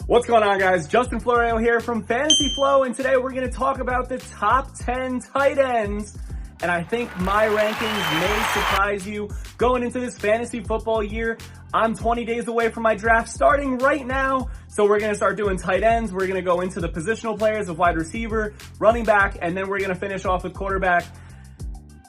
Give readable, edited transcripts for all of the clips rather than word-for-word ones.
What's going on, guys? Justin Florio here from Fantasy Flow, and today we're going to talk about the top 10 tight ends. And I think my rankings may surprise you going into this fantasy football year. I'm 20 days away from my draft starting right now. So we're going to start doing tight ends. We're going to go into the positional players of wide receiver, running back, and then we're going to finish off with quarterback.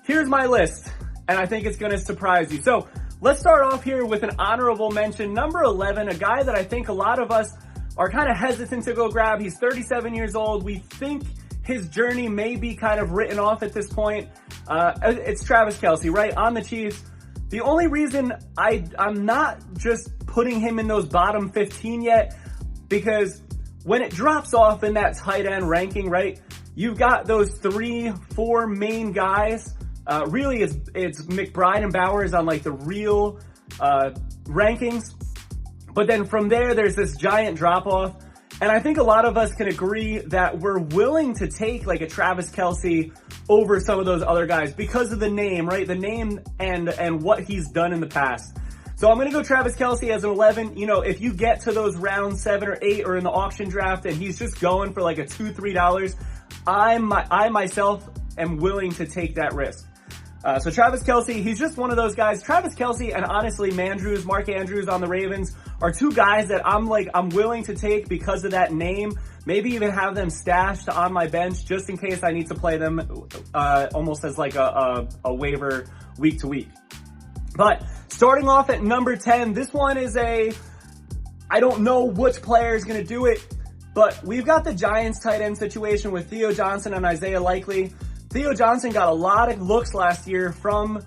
Here's my list, and I think it's going to surprise you. So let's start off here with an honorable mention. Number 11, a guy that I think a lot of us are kind of hesitant to go grab. He's 37 years old. We think his journey may be kind of written off at this point. It's Travis Kelce, right? On the Chiefs. The only reason I'm not just putting him in those bottom 15 yet, because when it drops off in that tight end ranking, right, you've got those 3-4 main guys. Really, it's McBride and Bowers on like the real rankings. But then from there, there's this giant drop off. And I think a lot of us can agree that we're willing to take like a Travis Kelce over some of those other guys because of the name, right? The name and what he's done in the past. So I'm going to go Travis Kelce as an 11. You know, if you get to those round 7 or 8 or in the auction draft and he's just going for like a $2, $3, I myself am willing to take that risk. So Travis Kelce, he's just one of those guys. Travis Kelce and honestly, Mark Andrews on the Ravens are two guys that I'm willing to take because of that name. Maybe even have them stashed on my bench just in case I need to play them almost as like a waiver week to week. But starting off at number 10, this one is I don't know which player is going to do it, but we've got the Giants tight end situation with Theo Johnson and Isaiah Likely. Theo Johnson got a lot of looks last year from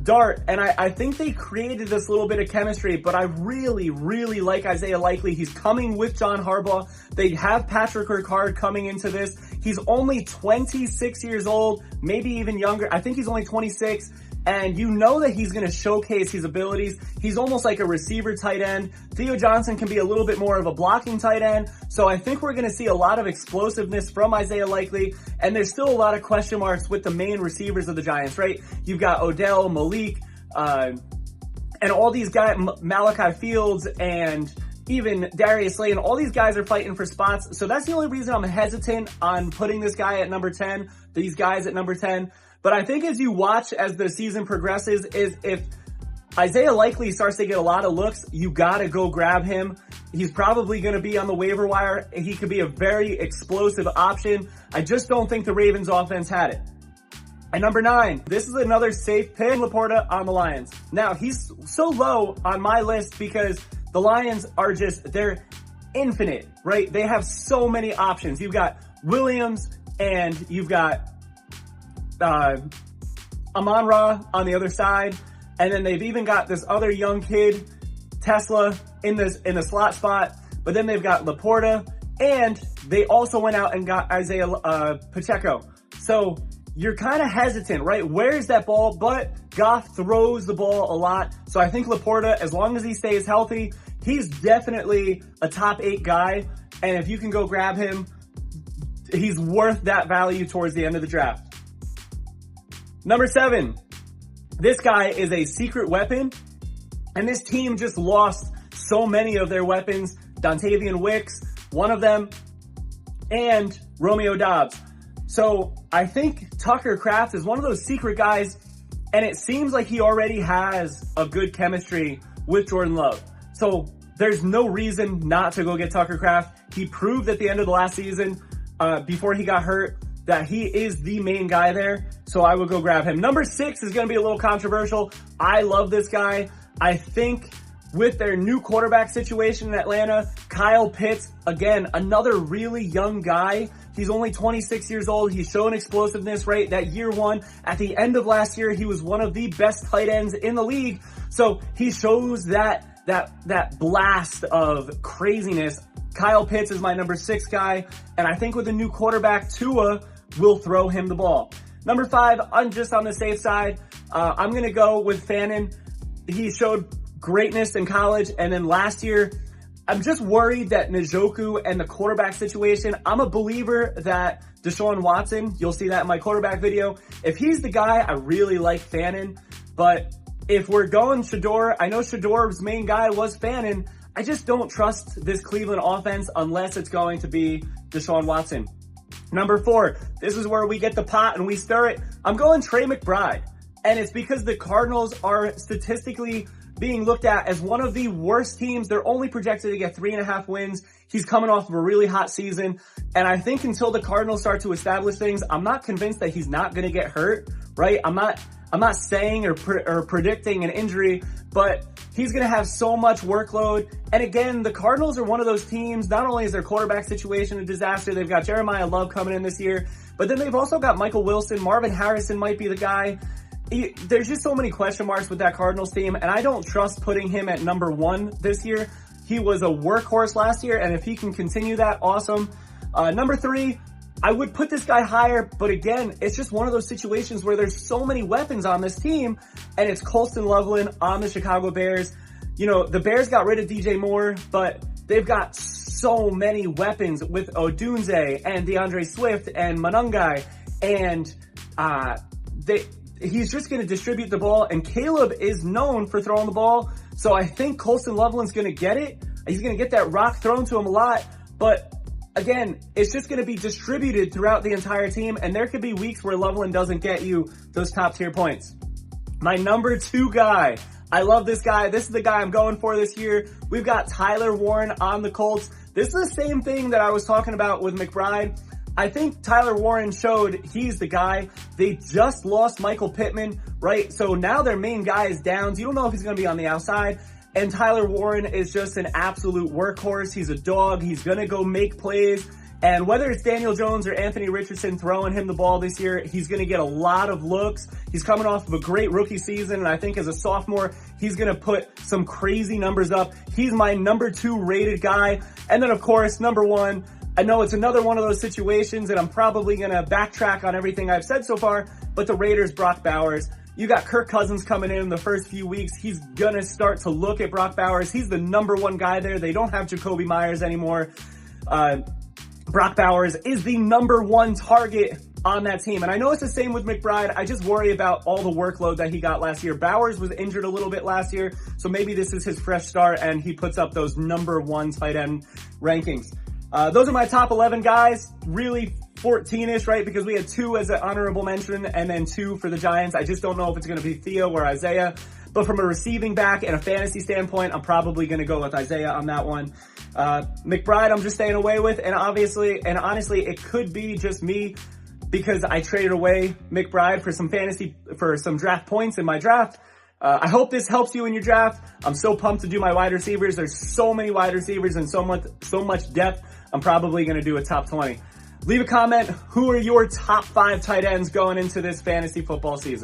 Dart, and I think they created this little bit of chemistry, but I really, really like Isaiah Likely. He's coming with John Harbaugh. They have Patrick Ricard coming into this. He's only 26 years old, maybe even younger. I think he's only 26, and you know that he's going to showcase his abilities. He's almost like a receiver tight end. Theo Johnson can be a little bit more of a blocking tight end, so I think we're going to see a lot of explosiveness from Isaiah Likely, and there's still a lot of question marks with the main receivers of the Giants, right? You've got Odell, Malik, and all these guys, Malachi Fields, and even Darius Slay, and all these guys are fighting for spots. So that's the only reason I'm hesitant on putting this guy at number 10, these guys at number 10. But I think as you watch as the season progresses, is if Isaiah Likely starts to get a lot of looks, you gotta go grab him. He's probably gonna be on the waiver wire. He could be a very explosive option. I just don't think the Ravens offense had it. At number 9, this is another safe pick, Laporta on the Lions. Now, he's so low on my list because the Lions are they're infinite, right? They have so many options. You've got Williams and you've got Amon-Ra on the other side. And then they've even got this other young kid, Tesla, in the slot spot. But then they've got Laporta, and they also went out and got Isaiah Pacheco. So you're kind of hesitant, right? Where's that ball? But Goff throws the ball a lot. So I think Laporta, as long as he stays healthy, he's definitely a top 8 guy. And if you can go grab him, he's worth that value towards the end of the draft. Number 7, this guy is a secret weapon, and this team just lost so many of their weapons. Dontavian Wicks, one of them, and Romeo Doubs. So I think Tucker Kraft is one of those secret guys, and it seems like he already has a good chemistry with Jordan Love. So there's no reason not to go get Tucker Kraft. He proved at the end of the last season, before he got hurt, that he is the main guy there, so I would go grab him. Number 6 is going to be a little controversial. I love this guy. I think with their new quarterback situation in Atlanta, Kyle Pitts, again, another really young guy. He's only 26 years old. He's shown explosiveness, right? That year 1, at the end of last year, he was one of the best tight ends in the league. So he shows that blast of craziness. Kyle Pitts is my number 6 guy, and I think with a new quarterback, Tua will throw him the ball. Number 5, I'm just on the safe side. I'm going to go with Fannin. He showed greatness in college, and then last year, I'm just worried that Njoku and the quarterback situation, I'm a believer that Deshaun Watson, you'll see that in my quarterback video. If he's the guy, I really like Fannin, but if we're going Shador, I know Shador's main guy was Fannin. I just don't trust this Cleveland offense unless it's going to be Deshaun Watson. Number 4, this is where we get the pot and we stir it. I'm going Trey McBride. And it's because the Cardinals are statistically being looked at as one of the worst teams. They're only projected to get 3.5 wins. He's coming off of a really hot season. And I think until the Cardinals start to establish things, I'm not convinced that he's not going to get hurt, right? I'm not saying or predicting an injury, but he's going to have so much workload. And again, the Cardinals are one of those teams, not only is their quarterback situation a disaster, they've got Jeremiah Love coming in this year, but then they've also got Michael Wilson. Marvin Harrison might be the guy. There's just so many question marks with that Cardinals team, and I don't trust putting him at number 1 this year. He was a workhorse last year, and if he can continue that, awesome. Number 3, I would put this guy higher, but again, it's just one of those situations where there's so many weapons on this team, and it's Colston Loveland on the Chicago Bears. You know, the Bears got rid of DJ Moore, but they've got so many weapons with Odunze and DeAndre Swift and Manungai, and he's just going to distribute the ball, and Caleb is known for throwing the ball, so I think Colston Loveland's going to get it. He's going to get that rock thrown to him a lot, but again, it's just going to be distributed throughout the entire team, and there could be weeks where Loveland doesn't get you those top-tier points. My number 2 guy, I love this guy. This is the guy I'm going for this year. We've got Tyler Warren on the Colts. This is the same thing that I was talking about with McBride. I think Tyler Warren showed he's the guy. They just lost Michael Pittman, right? So now their main guy is down. You don't know if he's going to be on the outside. And Tyler Warren is just an absolute workhorse. He's a dog. He's going to go make plays. And whether it's Daniel Jones or Anthony Richardson throwing him the ball this year, he's going to get a lot of looks. He's coming off of a great rookie season, and I think as a sophomore, he's going to put some crazy numbers up. He's my number 2 rated guy. And then, of course, number 1, I know it's another one of those situations, and I'm probably going to backtrack on everything I've said so far, but the Raiders, Brock Bowers. You got Kirk Cousins coming in the first few weeks. He's going to start to look at Brock Bowers. He's the number 1 guy there. They don't have Jacoby Myers anymore. Brock Bowers is the number 1 target on that team. And I know it's the same with McBride. I just worry about all the workload that he got last year. Bowers was injured a little bit last year, so maybe this is his fresh start and he puts up those number 1 tight end rankings. Those are my top 11 guys, really 14-ish, right? Because we had 2 as an honorable mention and then 2 for the Giants. I just don't know if it's going to be Theo or Isaiah. But from a receiving back and a fantasy standpoint, I'm probably going to go with Isaiah on that one. McBride, I'm just staying away with. And honestly, it could be just me because I traded away McBride for some draft points in my draft. I hope this helps you in your draft. I'm so pumped to do my wide receivers. There's so many wide receivers and so much depth. I'm probably going to do a top 20. Leave a comment. Who are your top 5 tight ends going into this fantasy football season?